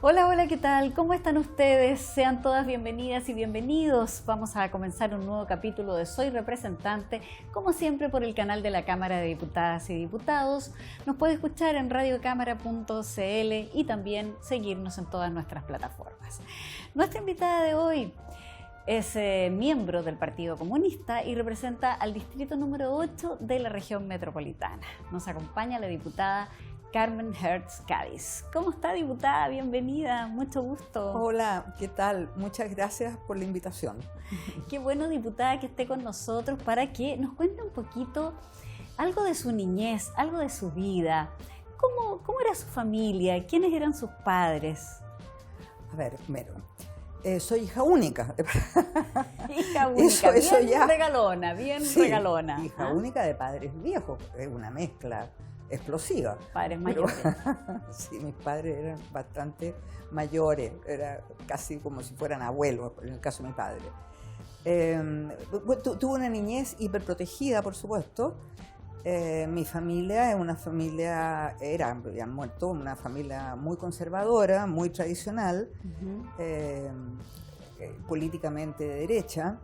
Hola, hola, ¿qué tal? ¿Cómo están ustedes? Sean todas bienvenidas y bienvenidos. Vamos a comenzar un nuevo capítulo de Soy Representante, como siempre por el canal de la Cámara de Diputadas y Diputados. Nos puede escuchar en radiocámara.cl y también seguirnos en todas nuestras plataformas. Nuestra invitada de hoy es miembro del Partido Comunista y representa al distrito número 8 de la región metropolitana. Nos acompaña la diputada Carmen Hertz Cádiz. ¿Cómo está, diputada? Bienvenida, mucho gusto. Hola, ¿qué tal? Muchas gracias por la invitación. Qué bueno, diputada, que esté con nosotros para que nos cuente un poquito algo de su niñez, algo de su vida. ¿Cómo era su familia? ¿Quiénes eran sus padres? A ver, primero, soy hija única. Hija única, eso bien ya. regalona, bien Sí, regalona. hija única de padres viejos, es una mezcla explosiva. Padres mayores. Sí, mis padres eran bastante mayores, era casi como si fueran abuelos, en el caso de mi padre. Tuve una niñez hiperprotegida, por supuesto. Mi familia es una familia, ya han muerto, una familia muy conservadora, muy tradicional, políticamente de derecha.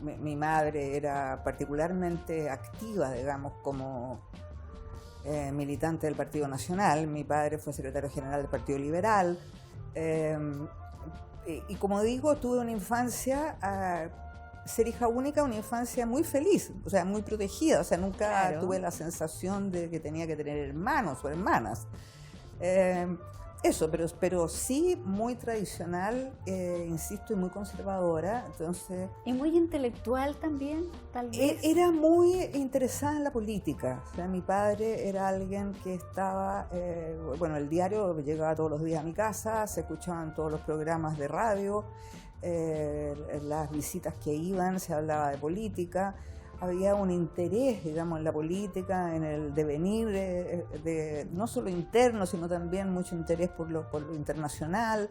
Mi madre era particularmente activa, digamos, como militante del Partido Nacional. Mi padre fue secretario general del Partido Liberal. Y como digo, tuve una infancia, ser hija única, una infancia muy feliz, o sea, muy protegida. O sea, nunca tuve la sensación de que tenía que tener hermanos o hermanas. Eso, pero sí muy tradicional, insisto, y muy conservadora. Entonces, ¿Y muy intelectual también, tal vez? Era muy interesada en la política. O sea, mi padre era alguien que estaba, el diario llegaba todos los días a mi casa, se escuchaban todos los programas de radio, las visitas que iban, se hablaba de política. Había un interés, digamos, en la política, en el devenir no solo interno, sino también mucho interés por lo internacional.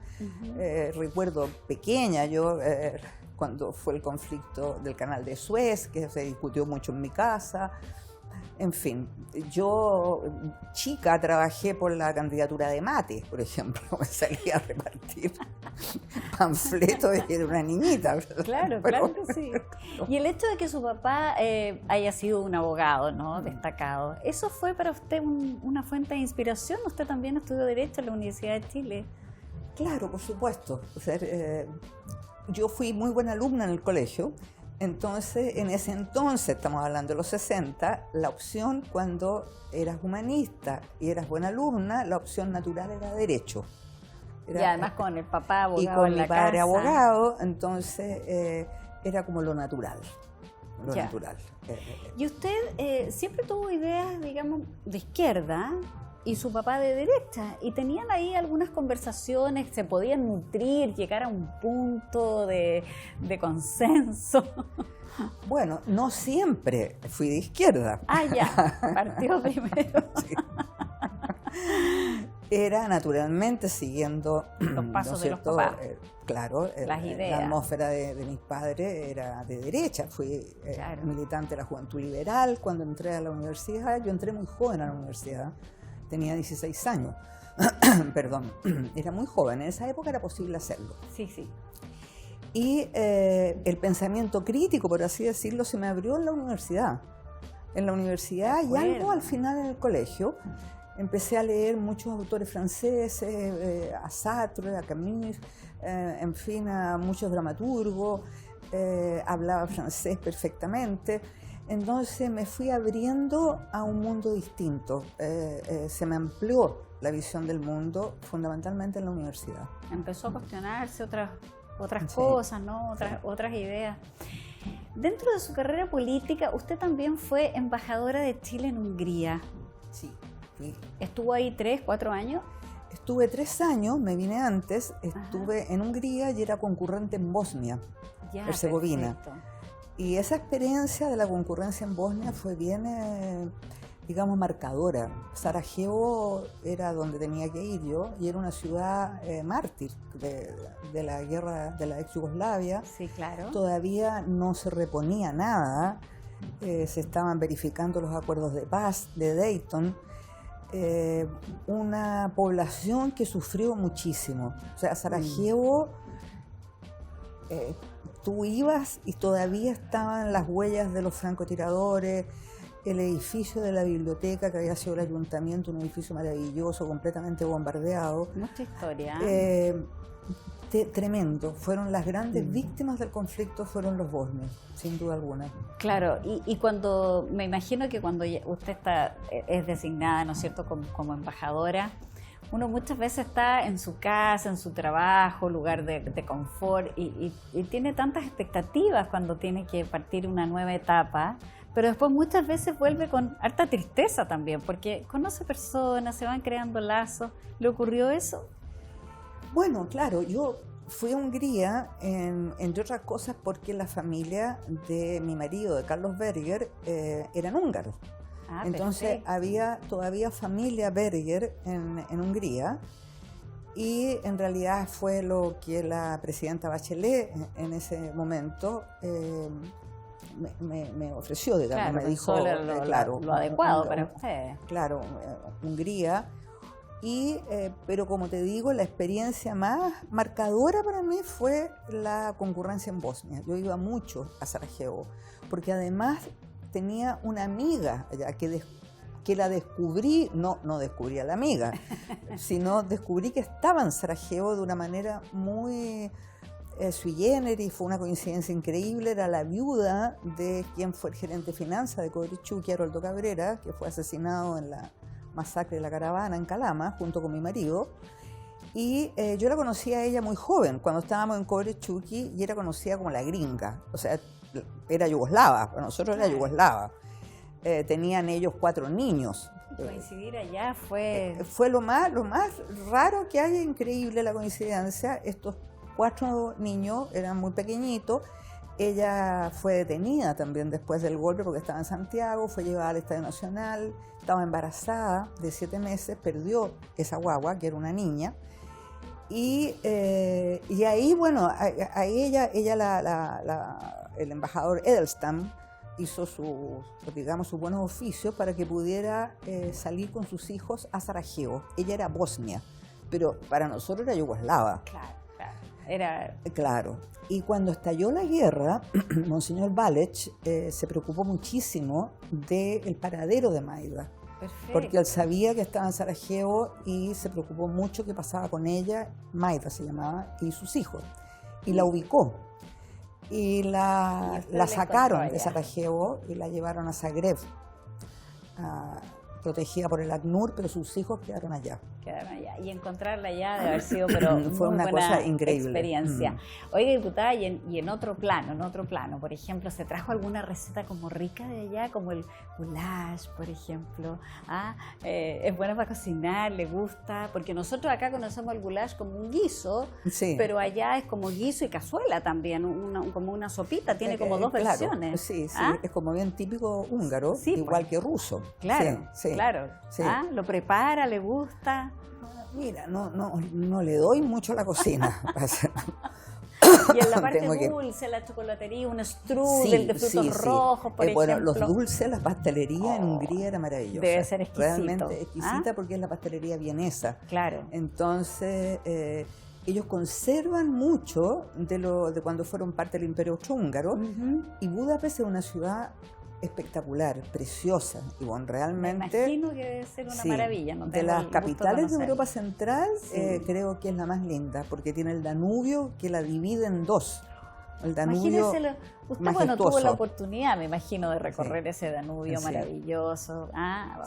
Recuerdo pequeña yo, cuando fue el conflicto del Canal de Suez, que se discutió mucho en mi casa. En fin, yo chica trabajé por la candidatura de Mate, por ejemplo, me salía a repartir panfletos y era una niñita. Claro, claro que sí. Y el hecho de que su papá haya sido un abogado, ¿no?, destacado, ¿eso fue para usted una fuente de inspiración? ¿Usted también estudió Derecho en la Universidad de Chile? Claro, por supuesto. O sea, yo fui muy buena alumna en el colegio. Entonces, en ese entonces, estamos hablando de los 60, la opción cuando eras humanista y eras buena alumna, la opción natural era Derecho. Y además con el papá abogado y con en la mi padre casa. abogado, entonces era como lo natural. Natural. Y usted siempre tuvo ideas, digamos, de izquierda y su papá de derecha, y tenían ahí algunas conversaciones, se podían nutrir, llegar a un punto de consenso. Bueno, no siempre fui de izquierda. Ah, ya, partió primero. Sí. Era naturalmente siguiendo los pasos, ¿no es cierto?, de los papás. Claro, las ideas. La atmósfera de mis padres era de derecha. Fui militante de la Juventud Liberal. Cuando entré a la universidad, yo entré muy joven a la universidad. Tenía 16 años, perdón, era muy joven, en esa época era posible hacerlo. Sí, sí. Y el pensamiento crítico, por así decirlo, se me abrió en la universidad. En la universidad y algo al final en el colegio. Empecé a leer muchos autores franceses, a Sartre, a Camus, en fin, a muchos dramaturgos, hablaba francés perfectamente. Entonces me fui abriendo a un mundo distinto, se me amplió la visión del mundo fundamentalmente en la universidad. Empezó a cuestionarse otras cosas, ¿no? Otras ideas. Dentro de su carrera política, usted también fue embajadora de Chile en Hungría. Sí. ¿Estuvo ahí 3, 4 años? Estuve 3 años, me vine antes, estuve en Hungría y era concurrente en Bosnia, Herzegovina. Perfecto. Y esa experiencia de la concurrencia en Bosnia fue bien, digamos, marcadora. Sarajevo era donde tenía que ir yo y era una ciudad mártir de la guerra de la ex Yugoslavia. Sí, claro. Todavía no se reponía nada, se estaban verificando los acuerdos de paz de Dayton. una población que sufrió muchísimo. O sea, Sarajevo, tú ibas y todavía estaban las huellas de los francotiradores, el edificio de la biblioteca que había sido el ayuntamiento, un edificio maravilloso, completamente bombardeado. Mucha historia. Tremendo. Fueron las grandes víctimas del conflicto, fueron los bosnios, sin duda alguna. Claro, y cuando, me imagino que cuando usted es designada, ¿no es cierto?, como embajadora, uno muchas veces está en su casa, en su trabajo, lugar de confort, y tiene tantas expectativas cuando tiene que partir una nueva etapa, pero después muchas veces vuelve con harta tristeza también, porque conoce personas, se van creando lazos. ¿Le ocurrió eso? Bueno, claro, yo fui a Hungría, entre otras cosas, porque la familia de mi marido, de Carlos Berger, eran húngaros. Entonces perfecto. Había todavía familia Berger en Hungría, y en realidad fue lo que la presidenta Bachelet en ese momento me ofreció, digamos, claro, me dijo, claro, lo adecuado para usted. Claro, Hungría. Pero como te digo, la experiencia más marcadora para mí fue la concurrencia en Bosnia. Yo iba mucho a Sarajevo, porque además tenía una amiga allá que la descubrí, no descubrí a la amiga, sino descubrí que estaba en Sarajevo de una manera muy sui generis, fue una coincidencia increíble. Era la viuda de quien fue el gerente de finanzas de Codrichuk, Haroldo Cabrera, que fue asesinado en la masacre de la Caravana en Calama, junto con mi marido. Y yo la conocí a ella muy joven, cuando estábamos en Cobrechuki, y era conocida como la gringa. O sea, era yugoslava, para nosotros era yugoslava. Tenían ellos 4 niños. Coincidir allá fue lo más raro que hay, increíble la coincidencia. Estos 4 niños eran muy pequeñitos. Ella fue detenida también después del golpe porque estaba en Santiago, fue llevada al Estadio Nacional, estaba embarazada de 7 meses, perdió esa guagua, que era una niña, y ahí, bueno, ahí el embajador Edelstam hizo sus buenos oficios para que pudiera salir con sus hijos a Sarajevo. Ella era bosnia, pero para nosotros era yugoslava. Claro. Y cuando estalló la guerra, Monseñor Balech se preocupó muchísimo del paradero de Maida. Perfecto. Porque él sabía que estaba en Sarajevo y se preocupó mucho qué pasaba con ella, Maida se llamaba, y sus hijos. Y la ubicó. Y la sacaron de Sarajevo y la llevaron a Zagreb, protegida por el ACNUR, pero sus hijos quedaron allá. Y encontrarla allá debe haber sido fue una cosa increíble. Experiencia. Oiga, diputada, y en otro plano, por ejemplo, ¿se trajo alguna receta como rica de allá, como el goulash, por ejemplo? ¿Es buena para cocinar? ¿Le gusta? Porque nosotros acá conocemos el goulash como un guiso, sí, pero allá es como guiso y cazuela también, como una sopita, tiene como dos versiones. Sí, es como bien típico húngaro, sí, igual que ruso. Claro. Sí. ¿Lo prepara? ¿Le gusta? Mira, no le doy mucho a la cocina. Y en la parte dulce, la chocolatería, un strudel de frutos rojos, por ejemplo. Bueno, los dulces, la pastelería en Hungría era maravillosa. Debe ser exquisito. Realmente exquisita porque es la pastelería vienesa. Claro. Entonces, ellos conservan mucho de cuando fueron parte del Imperio Austrohúngaro. Y Budapest es una ciudad espectacular, preciosa, y bueno, realmente... Me imagino que debe ser una maravilla. No de las capitales de Europa Central, creo que es la más linda, porque tiene el Danubio que la divide en dos. El Danubio usted tuvo la oportunidad, me imagino, de recorrer ese Danubio maravilloso.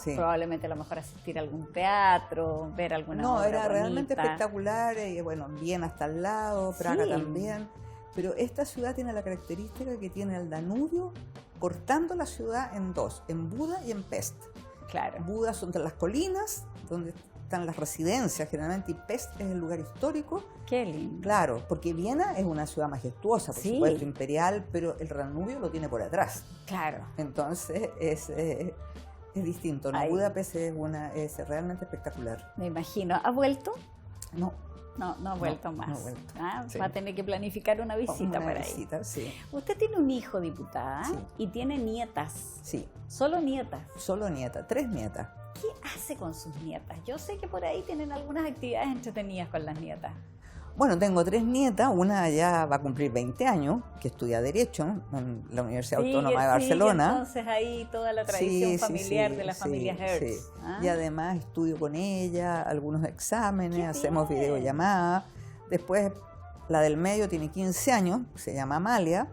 Probablemente a lo mejor asistir a algún teatro, ver alguna obra era bonita. Realmente espectacular, y bueno, Viena hasta al lado, Praga también. Pero esta ciudad tiene la característica que tiene el Danubio cortando la ciudad en dos, en Buda y en Pest. Claro. Buda son las colinas, donde están las residencias generalmente, y Pest es el lugar histórico. Qué lindo. Claro, porque Viena es una ciudad majestuosa, por supuesto, imperial, pero el Danubio lo tiene por atrás. Claro. Entonces es distinto, ¿no? Budapest es realmente espectacular. Me imagino. ¿Ha vuelto? No ha vuelto más. No ha vuelto. Va a tener que planificar una visita para ahí. Sí. Usted tiene un hijo, diputada, y tiene nietas. Sí. ¿Solo nietas? Solo nietas, 3 nietas. ¿qué hace con sus nietas? Yo sé que por ahí tienen algunas actividades entretenidas con las nietas. Bueno, tengo 3 nietas, una ya va a cumplir 20 años, que estudia Derecho en la Universidad Autónoma de Barcelona. Entonces ahí toda la tradición familiar de la familia Hertz. Sí. Y además estudio con ella, algunos exámenes, hacemos videollamadas. Después la del medio tiene 15 años, se llama Amalia,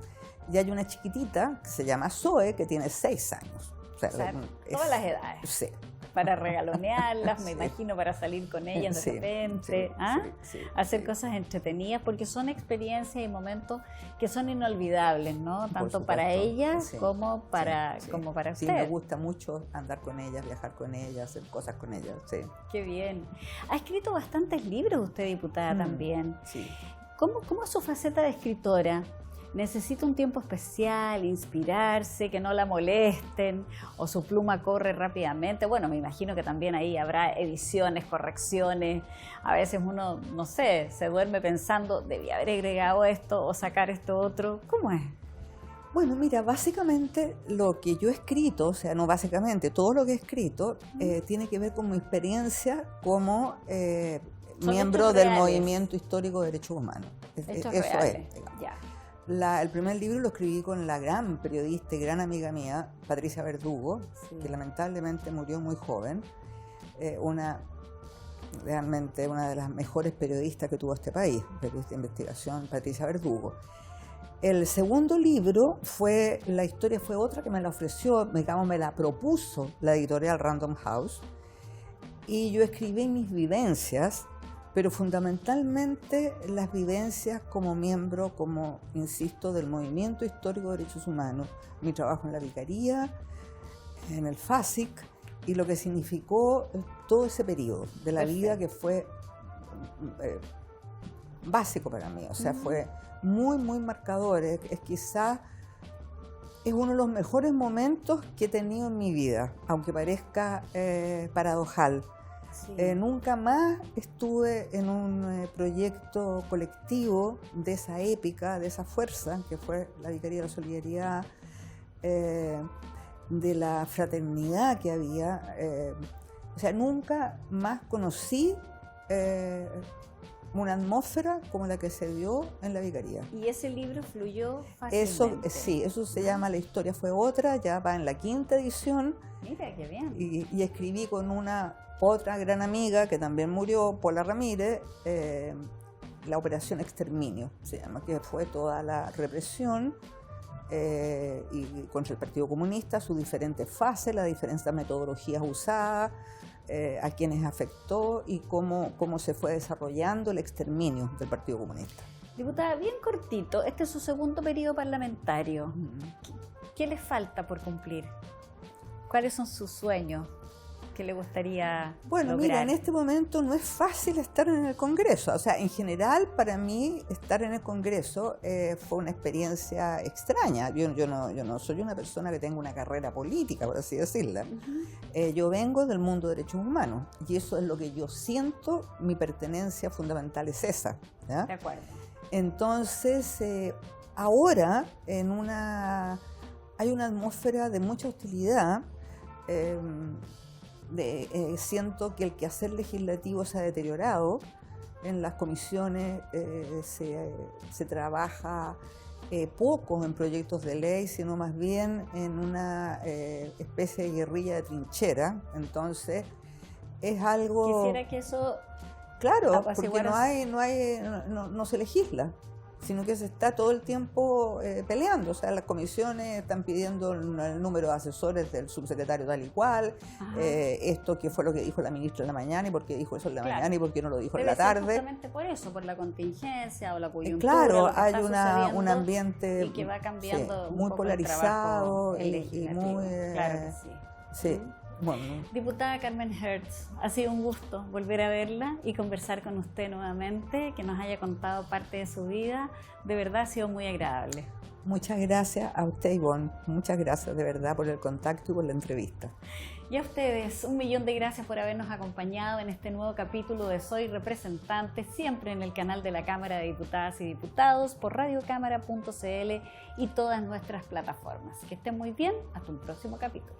y hay una chiquitita que se llama Zoe, que tiene 6 años. O sea, todas las edades. Sí. Para regalonearlas, me imagino, para salir con ellas de repente, hacer cosas entretenidas, porque son experiencias y momentos que son inolvidables, ¿no? Tanto para ellas como para ustedes. Sí, me gusta mucho andar con ellas, viajar con ellas, hacer cosas con ellas, sí. Qué bien. Ha escrito bastantes libros usted, diputada, también. Sí. ¿Cómo es su faceta de escritora? ¿Necesita un tiempo especial, inspirarse, que no la molesten o su pluma corre rápidamente? Bueno, me imagino que también ahí habrá ediciones, correcciones. A veces uno, no sé, se duerme pensando, debía haber agregado esto o sacar esto otro. ¿Cómo es? Bueno, mira, básicamente lo que yo he escrito, o sea, no básicamente, todo lo que he escrito tiene que ver con mi experiencia como miembro del movimiento histórico de derechos humanos. Hechos eso reales. es, digamos. Ya. El primer libro lo escribí con la gran periodista y gran amiga mía, Patricia Verdugo, que lamentablemente murió muy joven, realmente una de las mejores periodistas que tuvo este país, periodista de investigación, Patricia Verdugo. El segundo libro la historia fue otra que me la ofreció, me la propuso la editorial Random House, y yo escribí mis vivencias, pero fundamentalmente las vivencias como miembro, como insisto, del movimiento histórico de derechos humanos, mi trabajo en la vicaría, en el FASIC, y lo que significó todo ese periodo de la vida que fue básico para mí, o sea, fue muy, muy marcador, quizás es uno de los mejores momentos que he tenido en mi vida, aunque parezca paradojal. Sí. Nunca más estuve en un proyecto colectivo de esa épica, de esa fuerza que fue la Vicaría de la Solidaridad, de la fraternidad que había. O sea, nunca más conocí una atmósfera como la que se dio en la Vicaría. ¿Y ese libro fluyó fácilmente? Eso se llama La historia fue otra, ya va en la 5ª edición. Mira, qué bien. Y escribí con otra gran amiga que también murió, Paula Ramírez, la Operación Exterminio, se llama, que fue toda la represión y contra el Partido Comunista, sus diferentes fases, las diferentes metodologías usadas, a quienes afectó y cómo se fue desarrollando el exterminio del Partido Comunista. Diputada, bien cortito, este es su segundo periodo parlamentario. ¿Qué le falta por cumplir? ¿Cuáles son sus sueños que le gustaría lograr? Mira, en este momento no es fácil estar en el Congreso. O sea, en general, para mí, estar en el Congreso fue una experiencia extraña. Yo no soy una persona que tenga una carrera política, por así decirla. Yo vengo del mundo de derechos humanos y eso es lo que yo siento, mi pertenencia fundamental es esa, ¿ya? De acuerdo. Entonces, ahora hay una atmósfera de mucha hostilidad. Siento que el quehacer legislativo se ha deteriorado. En las comisiones se trabaja poco en proyectos de ley, sino más bien en una especie de guerrilla de trinchera. Entonces, es algo... Quisiera que eso... Claro, porque no se legisla, sino que se está todo el tiempo peleando. O sea, las comisiones están pidiendo el número de asesores del subsecretario tal y cual, esto que fue lo que dijo la ministra en la mañana, y por qué dijo eso en la mañana y por qué no lo dijo en la tarde. Justamente por eso, por la contingencia o la coyuntura. Claro, hay un ambiente y que va cambiando muy polarizado y muy... claro que sí. Sí. Bueno. Diputada Carmen Hertz, ha sido un gusto volver a verla y conversar con usted nuevamente, que nos haya contado parte de su vida. De verdad ha sido muy agradable. Muchas gracias a usted, Ivonne. Muchas gracias de verdad por el contacto y por la entrevista. Y a ustedes, 1.000.000 de gracias por habernos acompañado en este nuevo capítulo de Soy Representante, siempre en el canal de la Cámara de Diputadas y Diputados, por radiocámara.cl y todas nuestras plataformas. Que estén muy bien, hasta un próximo capítulo.